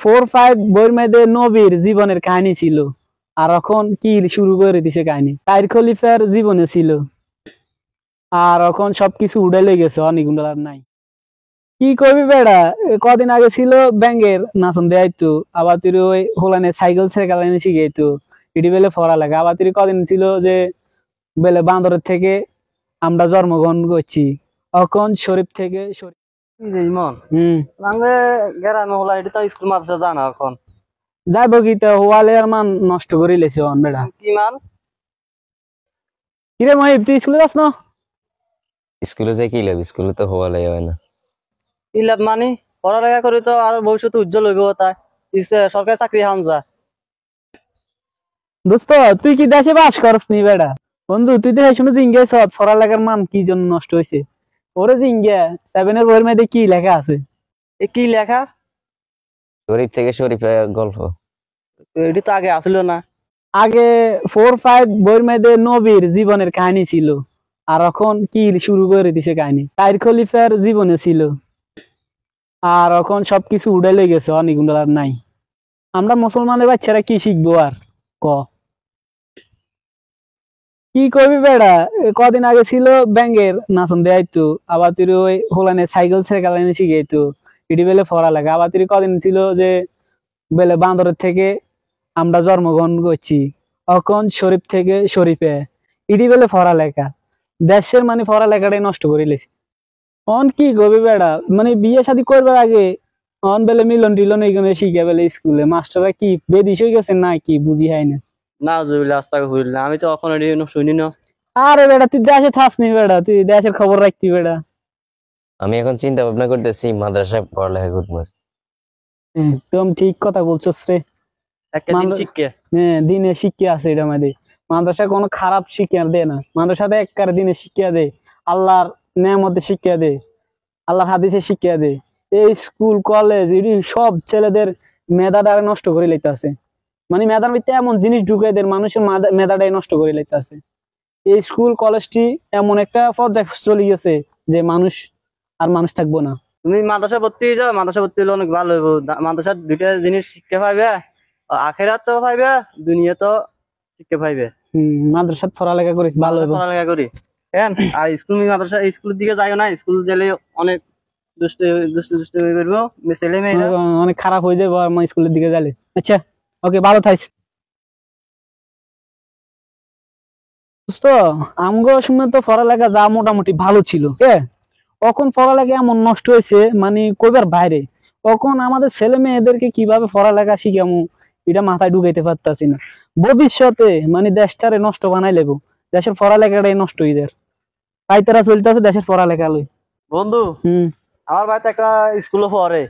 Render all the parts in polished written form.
4-5 বইয়ের মধ্যে নবীর জীবনের কাহিনী ছিল, আর এখন কি শুরু করে দিছে কাহিনী তাইর খলিফার জীবনে ছিল, আর এখন সবকিছু উড়ে লেগে গেছে, অনেকগুলো আর নাই। কি করবি বেড়া, কদিন আগে ছিল ব্যাঙ্গের নাচন দেয়াইতো, আবার তুই ওই হোলানে সাইকেল সাইকেল এনে শিখাইতো, ইডি বেলে ফরা লাগে। আবার তুই কদিন ছিল যে বেলে বান্দরের থেকে আমরা জন্মগ্রহণ করছি, এখন শরীফ থেকে শরীফ। ইমন আমাকে গ্রামে হলা এটা তো স্কুল মাদ্রাসা জানা এখন যাইব কি তো ওয়ালে আর মান নষ্ট করে লেছে অন বেড়া। কি মান কিরে মহিব, তুই স্কুলে যাস না? স্কুলে যে কি লাভ, স্কুলে তো হওয়া লাগে হয় না। কি লাভ মানে পড়ালেখা করি তো আর ভবিষ্যৎ উজ্জ্বল হইব, তাই সরকারি চাকরি হান যা। দোস্ত তুই কি দেশে বাস করস নি বেড়া? বন্ধু তুই তো শুনে জিঙ্গে সব পড়ালেখার মান কি জন্য নষ্ট হয়েছে? ওরে জিঙ্গে 7 এর বইয়ের মধ্যে কি লেখা আছে? এ কি লেখা? শরীফ থেকে শরীফে গল্প। এটি তো আগে আসলো না। আগে 4-5 বইয়ের মধ্যে নবীর জীবনের কাহিনী ছিল, আর এখন কি শুরু করে দিছে কাহিনী তাইর খলিফার জীবনে ছিল, আর এখন সবকিছু উড়ে লেগে গেছে, অনেকগুলো আর নাই। আমরা মুসলমানের বাচ্চারা কি শিখবো আর? ক কি করবি বেড়া, কদিন আগে ছিল ব্যাঙ্গের নাচন দেয়াইতো, আবার তুই ওই হোলানে সাইকেল সাইকেল এনে শিখাইতো, ইডি বেলে ফরা লাগে। আবার তুই কদিন ছিল যে বেলে বান্দরের থেকে আমরা জন্মগ্রহণ করছি, এখন শরীফ থেকে শরীফে, ইডি বেলে ফরা লেখা। দেশের মানে ফরা লেখাটাই নষ্ট করে লেছি। অন কি করবি বেড়া, মানে বিয়ে শাদী করবার আগে অন বেলে মিলন টিলন এইখানে শিখে বেলে স্কুলে মাস্টাররা কি বেদিস হয়ে গেছে না কি বুঝি হয় না। না জুবিল আস্তাগফিরুল্লাহ, আমি তো এখন এটি শুনি না। আরে বেড়া তুই দেশে থাস নি বেড়া, তুই দেশের খবর রাখতি বেড়া। আমি এখন চিন্তা ভাবনা করতেছি মাদ্রাসায় পড়ালেখা করবো। একদম ঠিক কথা বলছস রে। একটা দিন শিখকে হ্যাঁ, দিনে শিক্ষা আছে এটা আমাদের। মাদ্রাসায় কোনো খারাপ শিক্ষা দেয় না, মাদ্রাসাতে একবারে দিনে শিক্ষা দেয়, আল্লাহর নেয়ামতে শিক্ষা দেয়, আল্লাহর হাদিসে শিক্ষা দেয়। এই স্কুল কলেজ এটি সব ছেলেদের মেধাটারে নষ্ট করে লাইতেছে, মানে মেধার ভিতরে এমন জিনিস ঢুকে দেয় মানুষের মেধাটাই নষ্ট করে লাইতেছে। এই স্কুল কলেজটি এমন একটা পর্যায়ে চলে গেছে যে মানুষ আর মানুষ থাকবো না। তুমি মাদ্রাসা ভর্তি হয়ে যাও, মাদ্রাসা ভর্তি হলে অনেক ভালো হইব। মাদ্রাসার দুইটা জিনিস শিক্ষা পাইবে, আখেরাত তো পাইবে, দুনিয়া তো শিক্ষা পাইবে। মাদ্রাসাত পড়ালেখা করিস ভালো হইব। পড়ালেখা করি কেন? আর স্কুল মাদ্রাসা স্কুলের দিকে যাইও না, স্কুল গেলে অনেক দুষ্ট দুষ্ট দুষ্ট করবো ছেলে মেয়েরা, অনেক খারাপ হয়ে যাবে আমার স্কুলের দিকে গেলে। আচ্ছা ওকে, ভালো থাইস। তো আমগো সময় তো পড়ালেখা যা মোটামুটি ভালো ছিল, এখন পড়ালেখা এমন নষ্ট হয়েছে মানে কইবার বাইরে। এখন আমাদের ছেলে মেয়েদেরকে কিভাবে পড়ালেখা শিখামু এটা মাথায় ঢুকাইতে পারতাছি না। ভবিষ্যতে মানে দেশটারে নষ্ট বানাই লেবো, দেশের পড়ালেখাটাই নষ্ট হয়ে যায়, তাই তারা চলতেছে দেশের পড়ালেখা লই। বন্ধু আমার বাড়িতে একটা স্কুলে পড়ে,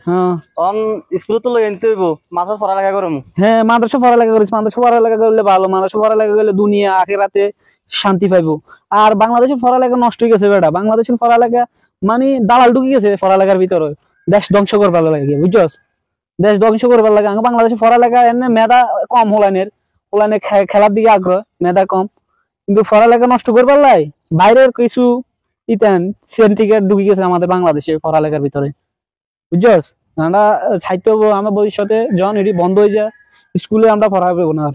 স্কুলে তো লই আনতে হইব, মাদ্রাসা পড়ালেখা করবো। হ্যাঁ, মাদ্রাসা পড়ালেখা করিস, মাদ্রাসা পড়ালেখা করলে ভালো, মাদ্রাসা পড়ালেখা করলে দুনিয়া আখিরাতে শান্তি পাইবো। আর বাংলাদেশের পড়ালেখা নষ্ট হয়ে গেছে বেটা, বাংলাদেশের পড়ালেখা মানে দালাল ঢুকে গেছে পড়ালেখার ভিতরে, দেশ ধ্বংস করবার লাগে, বুঝছস? দেশ ধ্বংস করবার লাগে। বাংলাদেশের পড়ালেখা এনে মেধা কম, হোলানের খেলার দিকে আগ্রহ, মেধা কম, কিন্তু পড়ালেখা নষ্ট করবার লাই বাইরের কিছু ইতেন সেন্টিকেট ঢুকে গেছে আমাদের বাংলাদেশে পড়ালেখার ভিতরে, বুঝছস? আমরা ছাইতে আমরা ভবিষ্যতে যখন এটি বন্ধ হয়ে যায় স্কুলে আমরা পড়াবো না আর।